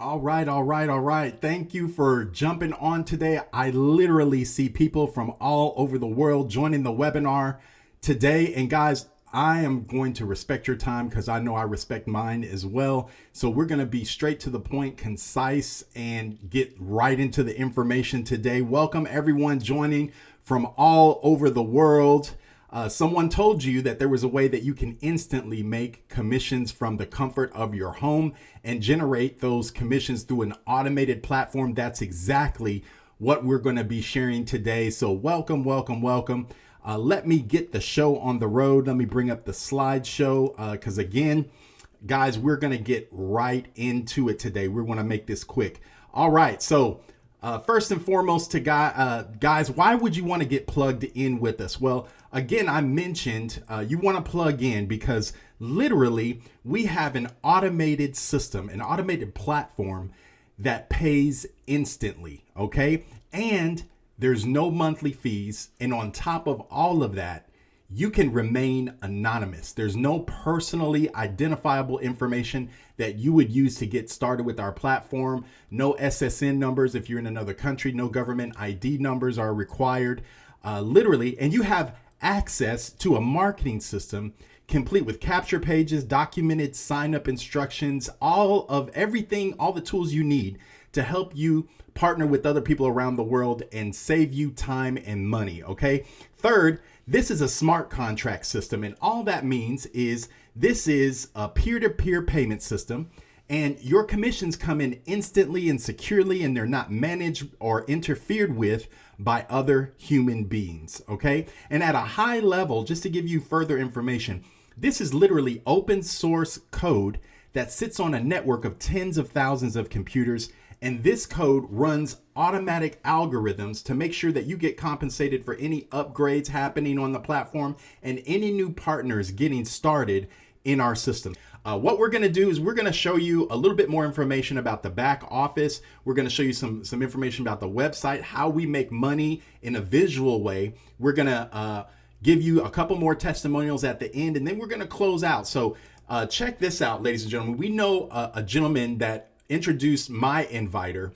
All right. Thank you for jumping on today. I literally see people from all over the world joining the webinar today. And guys, I am going to respect your time because I know I respect mine as well. So we're going to be straight to the point, concise, and get right into the information today. Welcome everyone joining from all over the world. Someone told you that there was a way that you can instantly make commissions from the comfort of your home and generate those commissions through an automated platform. That's exactly what we're going to be sharing today. So welcome. Let me get the show on the road. Let me bring up the slideshow because again, guys, we're going to get right into it today. We're going to make this quick. All right. So first and foremost to guys, why would you want to get plugged in with us? Well, again, I mentioned you want to plug in because literally we have an automated system, an automated platform that pays instantly, okay? And there's no monthly fees. And on top of all of that, you can remain anonymous. There's no personally identifiable information that you would use to get started with our platform. No SSN numbers if you're in another country. No government ID numbers are required. Literally, and you have access to a marketing system complete with capture pages, documented sign-up instructions, all of everything, all the tools you need to help you partner with other people around the world and save you time and money, okay? Third, this is a smart contract system, and all that means is this is a peer-to-peer payment system, and your commissions come in instantly and securely, and they're not managed or interfered with by other human beings, okay? And at a high level, just to give you further information, this is literally open source code that sits on a network of tens of thousands of computers. And this code runs automatic algorithms to make sure that you get compensated for any upgrades happening on the platform and any new partners getting started in our system. What we're going to do is we're going to show you a little bit more information about the back office. We're going to show you some information about the website, how we make money in a visual way. We're going to give you a couple more testimonials at the end, and then we're going to close out. So check this out, ladies and gentlemen. We know a gentleman that introduced my inviter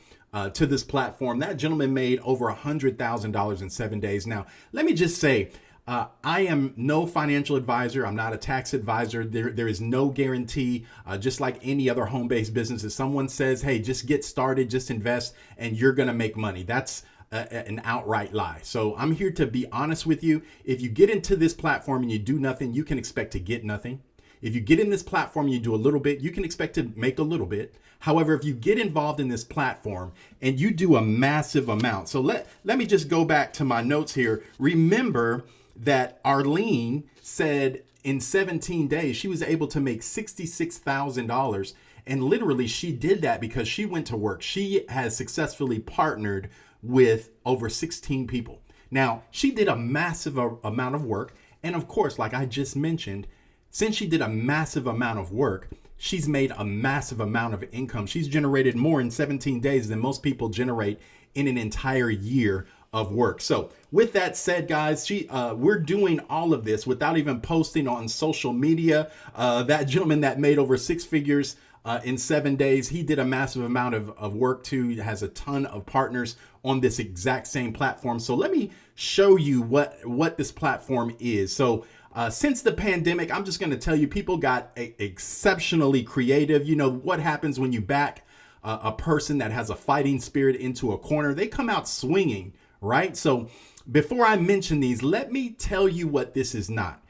to this platform. That gentleman made over $100,000 in 7 days. Now, let me just say, I am no financial advisor. I'm not a tax advisor. There is no guarantee, just like any other home-based business. If someone says, hey, just get started, just invest, and you're going to make money, that's an outright lie. So I'm here to be honest with you. If you get into this platform and you do nothing, you can expect to get nothing. If you get in this platform and you do a little bit, you can expect to make a little bit. However, if you get involved in this platform and you do a massive amount. So let me just go back to my notes here. Remember that Arlene said in 17 days, she was able to make $66,000. And literally she did that because she went to work. She has successfully partnered with over 16 people. Now, she did a massive amount of work. And of course, like I just mentioned, since she did a massive amount of work, she's made a massive amount of income. She's generated more in 17 days than most people generate in an entire year of work. So with that said, guys, we're doing all of this without even posting on social media. That gentleman that made over six figures in 7 days, he did a massive amount of work too. He has a ton of partners on this exact same platform. So let me show you what this platform is. So since the pandemic, I'm just going to tell you, people got exceptionally creative. You know what happens when you back a person that has a fighting spirit into a corner? They come out swinging, right? So before I mention these, let me tell you what this is not.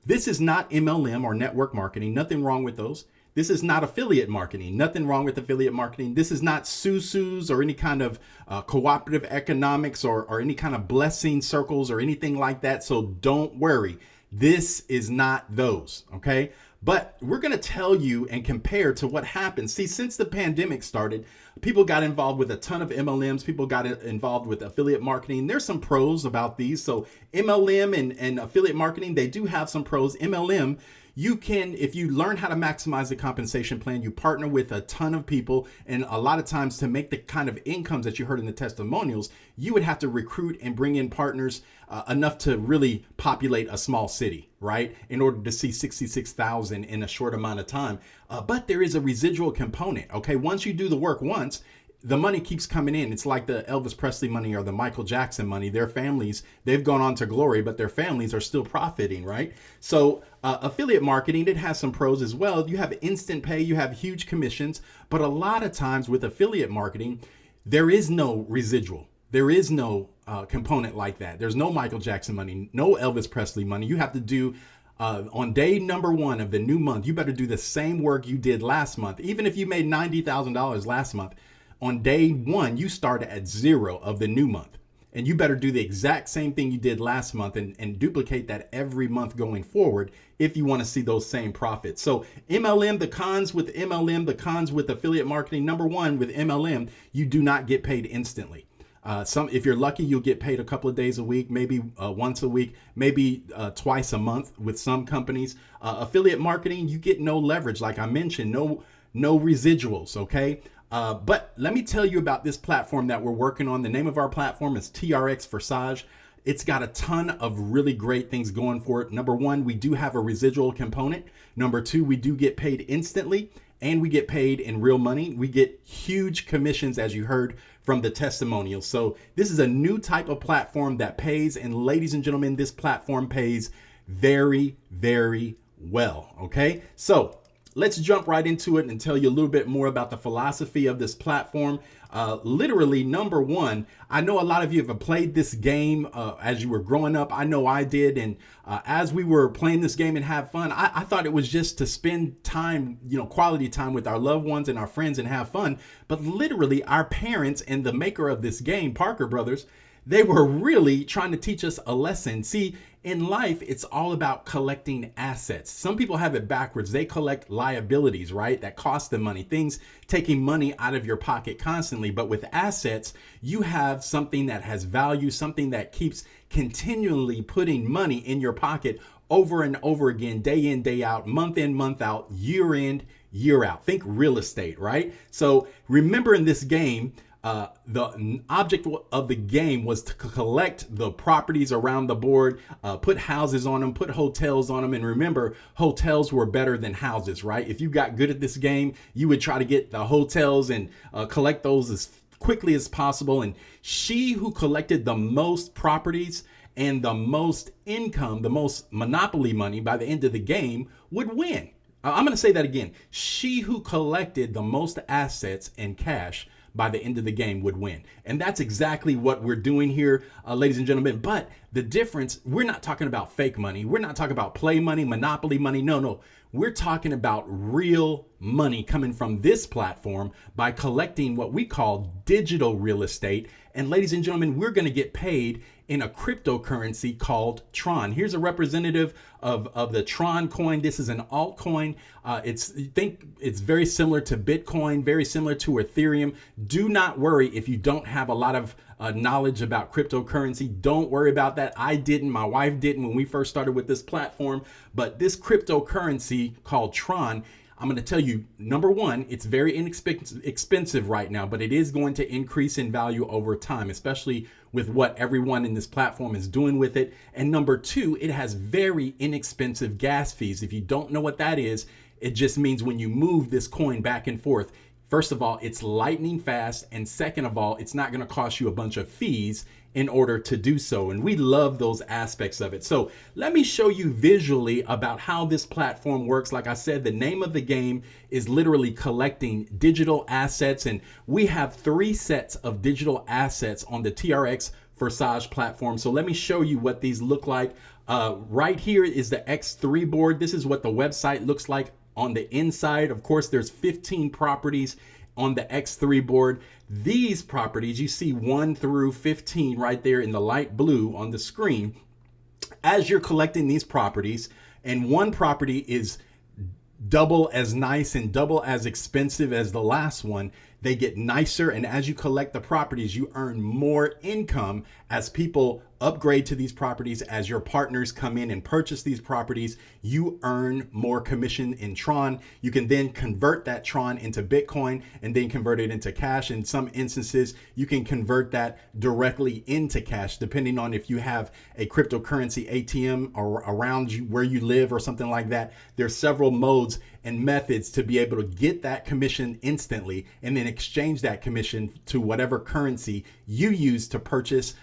This is not MLM or network marketing. Nothing wrong with those. This is not affiliate marketing. Nothing wrong with affiliate marketing. This is not susus or any kind of cooperative economics or any kind of blessing circles or anything like that. So don't worry. This is not those, okay? But we're going to tell you and compare to what happened. See, since the pandemic started, people got involved with a ton of MLMs. People got involved with affiliate marketing. There's some pros about these. So MLM and affiliate marketing, they do have some pros. MLM, you can, if you learn how to maximize the compensation plan, you partner with a ton of people. And a lot of times to make the kind of incomes that you heard in the testimonials, you would have to recruit and bring in partners enough to really populate a small city, right? In order to see 66,000 in a short amount of time. But there is a residual component, okay? Once you do the work once, the money keeps coming in. It's like the Elvis Presley money or the Michael Jackson money. Their families, they've gone on to glory, but their families are still profiting, right? So affiliate marketing, it has some pros as well. You have instant pay, you have huge commissions, but a lot of times with affiliate marketing, there is no residual. There is no component like that. There's no Michael Jackson money, no Elvis Presley money. You have to do on day number 1 of the new month, you better do the same work you did last month. Even if you made $90,000 last month, on day 1, you start at 0 of the new month. And you better do the exact same thing you did last month and duplicate that every month going forward if you want to see those same profits. So MLM, the cons with MLM, the cons with affiliate marketing. Number 1, with MLM, you do not get paid instantly. If you're lucky, you'll get paid a couple of days a week, maybe once a week, maybe twice a month with some companies. Affiliate marketing, you get no leverage. Like I mentioned, no residuals, okay? But let me tell you about this platform that we're working on. The name of our platform is TRXForsage. It's got a ton of really great things going for it. Number 1, we do have a residual component. Number 2, we do get paid instantly, and we get paid in real money. We get huge commissions, as you heard from the testimonials. So this is a new type of platform that pays. And ladies and gentlemen, this platform pays very, very well. Okay, so let's jump right into it and tell you a little bit more about the philosophy of this platform. Literally, number 1, I know a lot of you have played this game as you were growing up. I know I did. And as we were playing this game and have fun, I thought it was just to spend time, quality time with our loved ones and our friends and have fun. But literally, our parents and the maker of this game, Parker Brothers, they were really trying to teach us a lesson. See, in life, it's all about collecting assets. Some people have it backwards. They collect liabilities, right? That cost them money, things taking money out of your pocket constantly. But with assets, you have something that has value, something that keeps continually putting money in your pocket over and over again, day in, day out, month in, month out, year in, year out. Think real estate, right? So remember in this game, the object of the game was to collect the properties around the board, put houses on them, put hotels on them. And remember, hotels were better than houses, right? If you got good at this game, you would try to get the hotels and collect those as quickly as possible. And she who collected the most properties and the most income, the most monopoly money by the end of the game would win. I'm going to say that again. She who collected the most assets and cash by the end of the game would win. And that's exactly what we're doing here, ladies and gentlemen. But the difference, we're not talking about fake money. We're not talking about play money, monopoly money. No. We're talking about real money coming from this platform by collecting what we call digital real estate. And ladies and gentlemen, we're going to get paid in a cryptocurrency called Tron. Here's a representative of the Tron coin. This is an altcoin. It's very similar to Bitcoin, very similar to Ethereum. Do not worry if you don't have a lot of knowledge about cryptocurrency. Don't worry about that. I didn't. My wife didn't when we first started with this platform. But this cryptocurrency called Tron, I'm going to tell you, number 1, it's very expensive right now, but it is going to increase in value over time, especially with what everyone in this platform is doing with it. And number 2, it has very inexpensive gas fees. If you don't know what that is, it just means when you move this coin back and forth, first of all, it's lightning fast. And second of all, it's not going to cost you a bunch of fees in order to do so. And we love those aspects of it. So let me show you visually about how this platform works. Like I said, the name of the game is literally collecting digital assets. And we have 3 sets of digital assets on the TRXForsage platform. So let me show you what these look like. Right here is the X3 board. This is what the website looks like on the inside. Of course, there's 15 properties on the X3 board. These properties, you see 1 through 15 right there in the light blue on the screen. As you're collecting these properties, and one property is double as nice and double as expensive as the last one, they get nicer. And as you collect the properties, you earn more income as people upgrade to these properties. As your partners come in and purchase these properties, you earn more commission in Tron. You can then convert that Tron into Bitcoin and then convert it into cash. In some instances, you can convert that directly into cash, depending on if you have a cryptocurrency ATM or around you where you live or something like that. There's several modes and methods to be able to get that commission instantly and then exchange that commission to whatever currency you use to purchase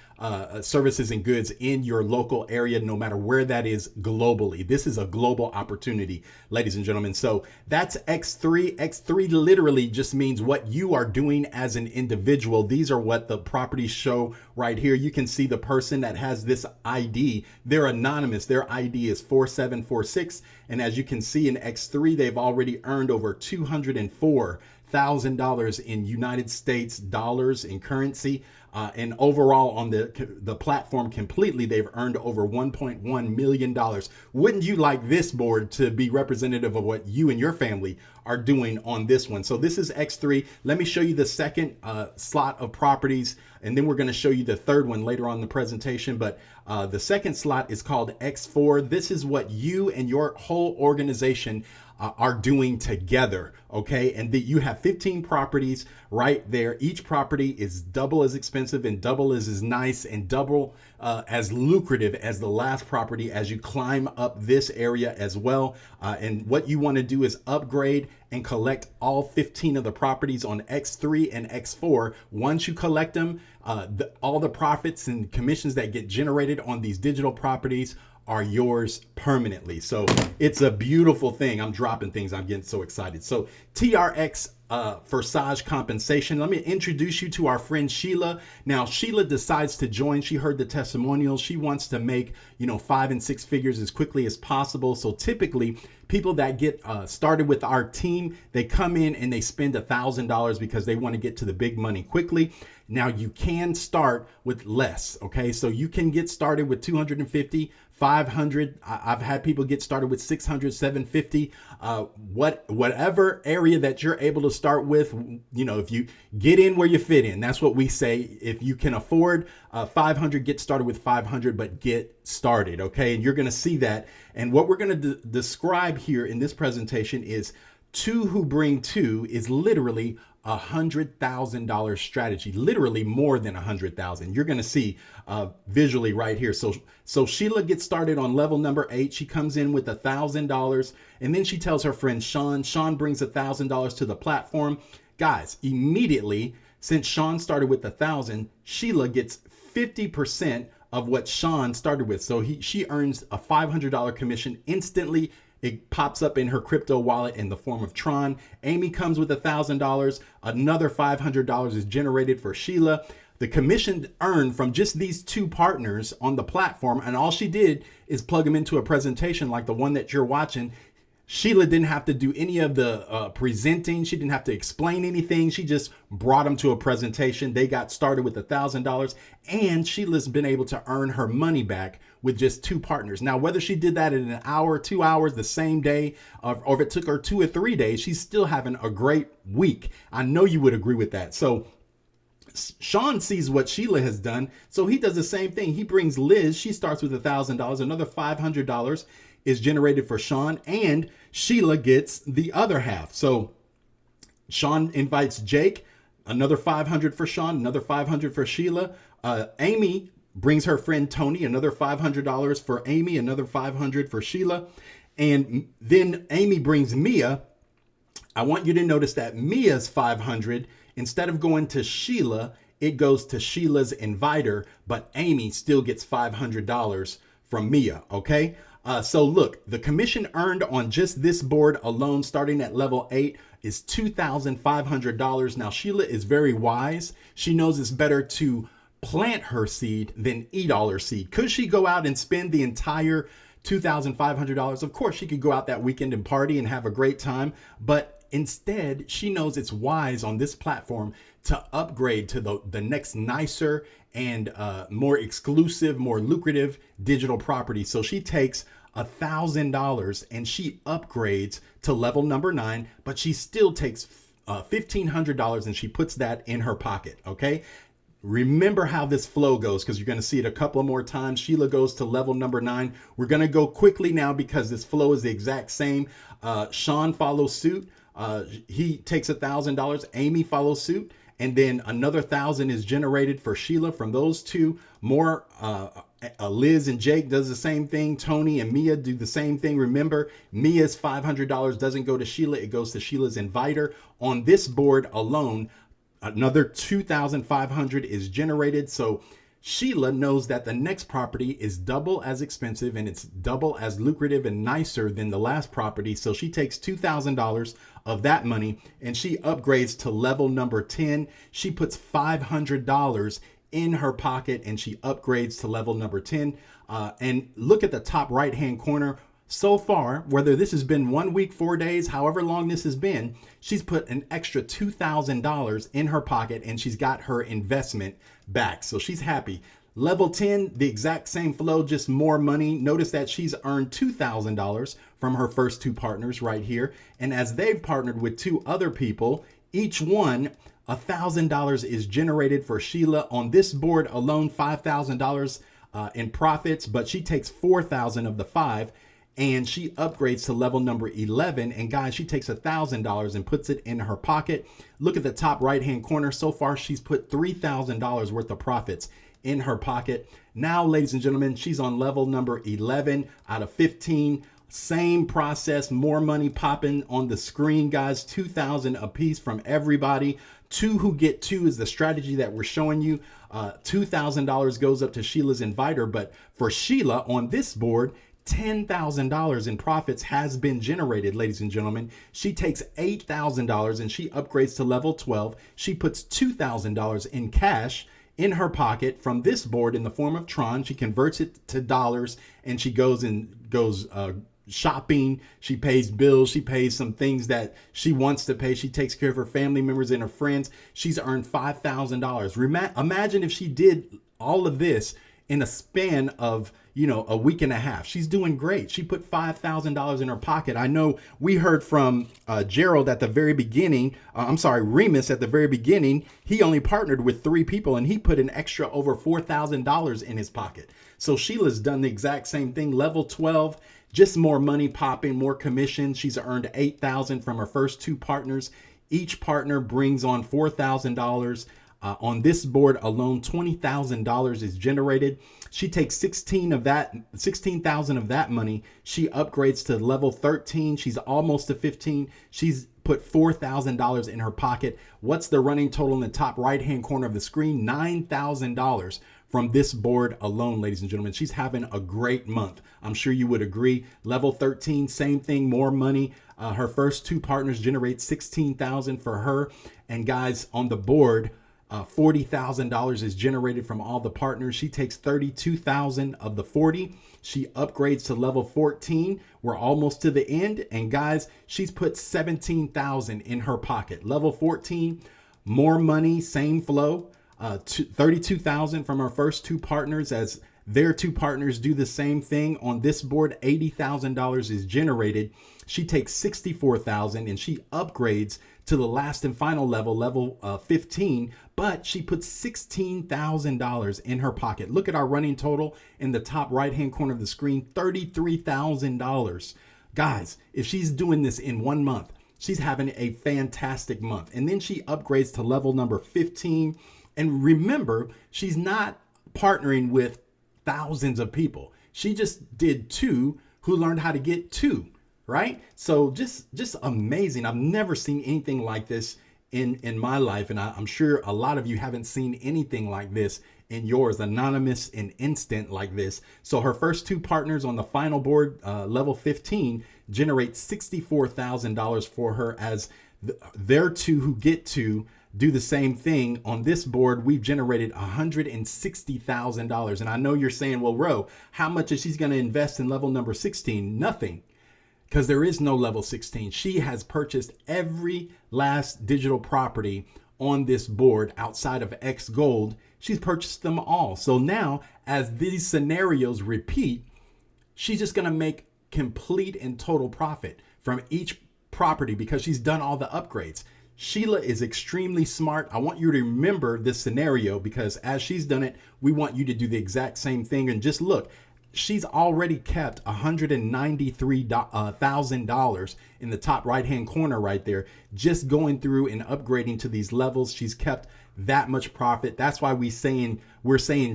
services and goods in your local area, no matter where that is globally. This is a global opportunity, ladies and gentlemen. So that's X3. X3 literally just means what you are doing as an individual. These are what the properties show right here. You can see the person that has this ID. They're anonymous. Their ID is 4746. And as you can see in X3, they've already earned over $204,000 in United States dollars in currency. And overall on the platform completely, they've earned over $1.1 million. Wouldn't you like this board to be representative of what you and your family are doing on this one? So this is X3. Let me show you the second slot of properties, and then we're going to show you the third one later on in the presentation. But the second slot is called X4. This is what you and your whole organization are doing together, okay? And that you have 15 properties right there. Each property is double as expensive and double as nice and double as lucrative as the last property as you climb up this area as well. And what you want to do is upgrade and collect all 15 of the properties on X3 and X4. Once you collect them, all the profits and commissions that get generated on these digital properties are yours permanently. So it's a beautiful thing. I'm dropping things. I'm getting so excited. So TRXForsage compensation. Let me introduce you to our friend Sheila. Now, Sheila decides to join. She heard the testimonials. She wants to make, 5 and 6 figures as quickly as possible. So typically people that get started with our team, they come in and they spend $1,000 because they want to get to the big money quickly. Now you can start with less. Okay. So you can get started with 250, 500. I've had people get started with 600, 750, whatever area that you're able to start with. If you get in where you fit in, that's what we say. If you can afford 500, get started with 500, but get started. Okay. And you're going to see that. And what we're going to describe here in this presentation is 2 who bring 2 is literally $100,000 strategy, literally more than 100,000. You're going to see visually right here. So Sheila gets started on level number 8. She comes in with $1,000, and then she tells her friend Sean. Sean brings $1,000 to the platform. Guys, immediately, since Sean started with 1,000, Sheila gets 50% of what Sean started with. So she earns a $500 commission instantly. It pops up in her crypto wallet in the form of Tron. Amy comes with $1,000. Another $500 is generated for Sheila. The commission earned from just these 2 partners on the platform, and all she did is plug them into a presentation like the one that you're watching. Sheila didn't have to do any of the presenting. She didn't have to explain anything. She just brought them to a presentation. They got started with $1,000, and Sheila's been able to earn her money back with just 2 partners. Now, whether she did that in an hour, 2 hours, the same day, or if it took her 2 or 3 days, she's still having a great week. I know you would agree with that. So Sean sees what Sheila has done, so he does the same thing. He brings Liz. She starts with $1,000. Another $500 is generated for Sean, and Sheila gets the other half. So Sean invites Jake, another 500 for Sean, another 500 for Sheila. Amy brings her friend Tony, another $500 for Amy, another 500 for Sheila. And then Amy brings Mia. I want you to notice that Mia's 500, instead of going to Sheila, it goes to Sheila's inviter, but Amy still gets $500 from Mia. Okay. So look, the commission earned on just this board alone, starting at level 8, is $2,500. Now, Sheila is very wise. She knows it's better to plant her seed than eat all her seed. Could she go out and spend the entire $2,500? Of course, she could go out that weekend and party and have a great time. But instead, she knows it's wise on this platform to upgrade to the next nicer and more exclusive, more lucrative digital property. So she takes $1,000 and she upgrades to level number 9, but she still takes $1,500 and she puts that in her pocket. Okay. Remember how this flow goes, because you're going to see it a couple more times. Sheila goes to level number 9. We're going to go quickly now because this flow is the exact same. Sean follows suit. He takes $1,000. Amy follows suit. And then another 1,000 is generated for Sheila from those two. More Liz and Jake does the same thing. Tony and Mia do the same thing. Remember, Mia's $500 doesn't go to Sheila. It goes to Sheila's inviter. On this board alone, another 2,500 is generated. So Sheila knows that the next property is double as expensive and it's double as lucrative and nicer than the last property. So she takes $2,000 of that money and she upgrades to level number 10. She puts $500 in her pocket and she upgrades to level number 10. And look at the top right-hand corner. So far, whether this has been 1 week, 4 days, however long this has been, she's put an extra $2,000 in her pocket and she's got her investment back. So she's happy. Level 10, the exact same flow, just more money. Notice that she's earned $2,000 from her first two partners right here. And as they've partnered with two other people, each one, $1,000 is generated for Sheila. On this board alone, $5,000 in profits, but she takes $4,000 of the 5. And she upgrades to level number 11. And guys, she takes $1,000 and puts it in her pocket. Look at the top right-hand corner. So far, she's put $3,000 worth of profits in her pocket. Now, ladies and gentlemen, she's on level number 11 out of 15. Same process, more money popping on the screen, guys. 2,000 a piece from everybody. Two who get two is the strategy that we're showing you. $2,000 goes up to Sheila's inviter. But for Sheila on this board, $10,000 in profits has been generated, ladies and gentlemen. She takes $8,000 and she upgrades to level 12. She puts $2,000 in cash in her pocket from this board in the form of Tron. She converts it to dollars and she goes shopping. She pays bills. She pays some things that she wants to pay. She takes care of her family members and her friends. She's earned $5,000. Imagine if she did all of this in a span of, a week and a half. She's doing great. She put $5,000 in her pocket. I know we heard from Gerald at the very beginning. Remus at the very beginning. He only partnered with 3 people and he put an extra over $4,000 in his pocket. So Sheila's done the exact same thing. Level 12, just more money popping, more commission. She's earned $8,000 from her first 2 partners. Each partner brings on $4,000. On this board alone, $20,000 is generated. She takes 16,000 of that money. She upgrades to level 13. She's almost to 15. She's put $4,000 in her pocket. What's the running total in the top right-hand corner of the screen? $9,000 from this board alone, ladies and gentlemen. She's having a great month. I'm sure you would agree. Level 13, same thing, more money. Her first 2 partners generate $16,000 for her. And guys, on the board, $40,000 is generated from all the partners. She takes 32,000 of the 40. She upgrades to level 14. We're almost to the end. And guys, she's put 17,000 in her pocket. Level 14, more money, same flow. 32,000 from her first 2 partners as their 2 partners do the same thing. On this board, $80,000 is generated. She takes 64,000 and she upgrades to the last and final level, level 15, but she puts $16,000 in her pocket. Look at our running total in the top right-hand corner of the screen, $33,000. Guys, if she's doing this in 1 month, she's having a fantastic month. And then she upgrades to level number 15. And remember, she's not partnering with thousands of people. She just did 2 who learned how to get 2. Right? So just amazing. I've never seen anything like this in my life. And I'm sure a lot of you haven't seen anything like this in yours, anonymous and instant like this. So her first 2 partners on the final board, level 15, generate $64,000 for her as their 2 who get to do the same thing. On this board, we've generated $160,000. And I know you're saying, well, Ro, how much is she going to invest in level number 16? Nothing. Because there is no level 16. She has purchased every last digital property on this board outside of X Gold. She's purchased them all. So now, as these scenarios repeat, she's just going to make complete and total profit from each property because she's done all the upgrades. Sheila is extremely smart. I want you to remember this scenario because as she's done it, we want you to do the exact same thing. And just look, she's already kept $193,000 in the top right-hand corner right there, just going through and upgrading to these levels. She's kept that much profit. That's why we're saying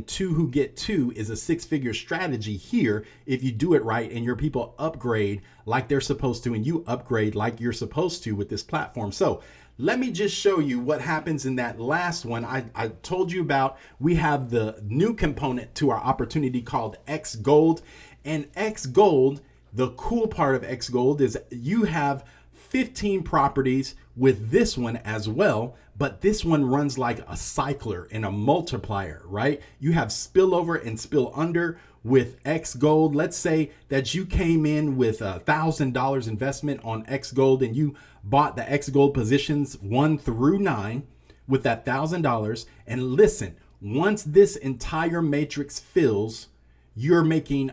two who get two is a six-figure strategy here if you do it right and your people upgrade like they're supposed to and you upgrade like you're supposed to with this platform. So let me just show you what happens in that last one I told you about. We have the new component to our opportunity called X Gold. And X Gold, the cool part of X Gold is you have 15 properties with this one as well, but this one runs like a cycler and a multiplier, right? You have spillover and spill under with X Gold. Let's say that you came in with $1,000 investment on X Gold and you bought the X Gold positions 1 through 9 with that $1,000. And listen, once this entire matrix fills, you're making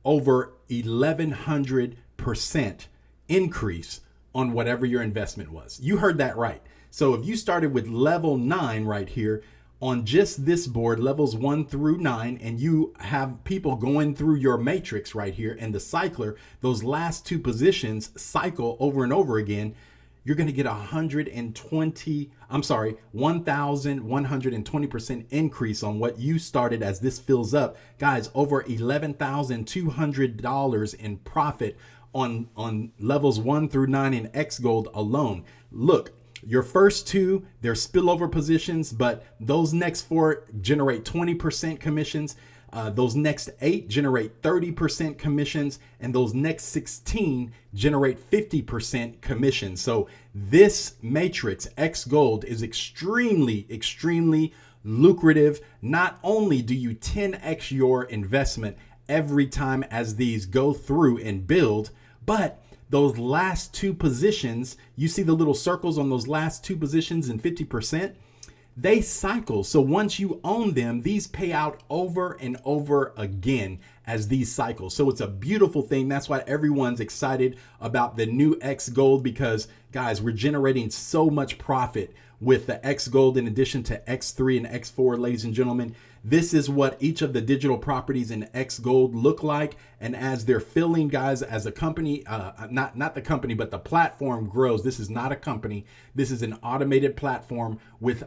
over 1,100% increase on whatever your investment was. You heard that right. So if you started with level 9 right here on just this board, levels 1 through 9, and you have people going through your matrix right here and the cycler, those last two positions cycle over and over again, you're going to get 1,120% increase on what you started as this fills up. Guys, over $11,200 in profit on levels 1 through 9 in X Gold alone. Look, your first two, they're spillover positions, but those next 4 generate 20% commissions. Those next 8 generate 30% commissions, and those next 16 generate 50% commissions. So this matrix, X Gold, is extremely, extremely lucrative. Not only do you 10x your investment every time as these go through and build, but those last two positions, you see the little circles on those last two positions and 50%, they cycle. So once you own them, these pay out over and over again as these cycle. So it's a beautiful thing. That's why everyone's excited about the new X Gold, because guys, we're generating so much profit with the X Gold in addition to X3 and X4, ladies and gentlemen. This is what each of the digital properties in X Gold look like. And as they're filling, guys, as a company, not the company, but the platform grows. This is not a company. This is an automated platform with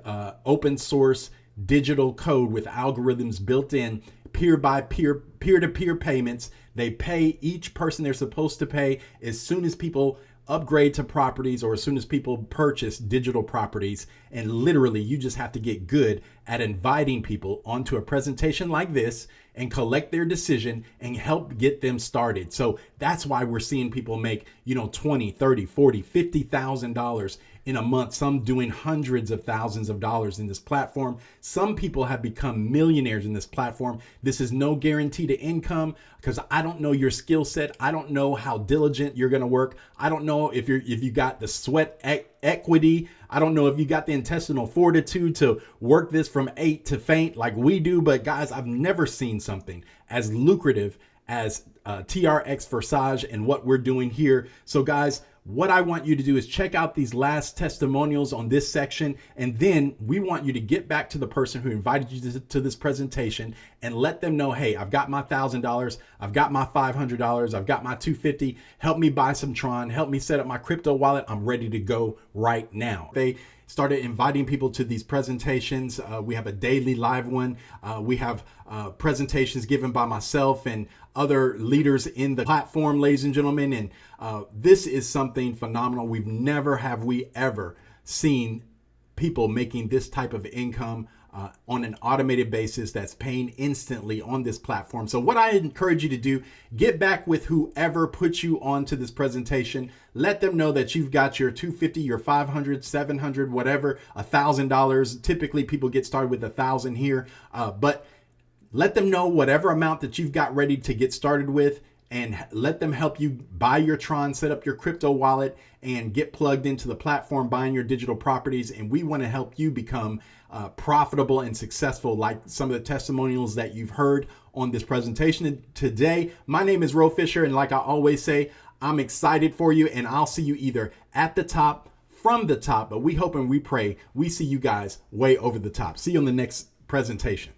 open source digital code with algorithms built in, peer-to-peer payments. They pay each person they're supposed to pay as soon as people upgrade to properties or as soon as people purchase digital properties. And literally, you just have to get good at inviting people onto a presentation like this and collect their decision and help get them started. So that's why we're seeing people make, $20, $30, $40, $50,000 in a month, some doing hundreds of thousands of dollars in this platform. Some people have become millionaires in this platform. This is no guarantee to income because I don't know your skill set. I don't know how diligent you're going to work. I don't know if you got the sweat equity. I don't know if you got the intestinal fortitude to work this from 8 to faint like we do. But guys, I've never seen something as lucrative as TRXForsage and what we're doing here. So guys, what I want you to do is check out these last testimonials on this section. And then we want you to get back to the person who invited you to this presentation and let them know, hey, I've got my $1,000. I've got my $500. I've got my $250. Help me buy some Tron. Help me set up my crypto wallet. I'm ready to go right now. They started inviting people to these presentations. We have a daily live one. We have presentations given by myself and other leaders in the platform, ladies and gentlemen. And this is something phenomenal. Have we ever seen people making this type of income on an automated basis that's paying instantly on this platform. So what I encourage you to do, get back with whoever put you onto this presentation. Let them know that you've got your $250, your $500, $700, whatever, $1,000. Typically people get started with $1,000 here, but let them know whatever amount that you've got ready to get started with, and let them help you buy your Tron, set up your crypto wallet, and get plugged into the platform, buying your digital properties. And we want to help you become profitable and successful, like some of the testimonials that you've heard on this presentation today. My name is Ro Fisher, and like I always say, I'm excited for you, and I'll see you either at the top, from the top, but we hope and we pray we see you guys way over the top. See you on the next presentation.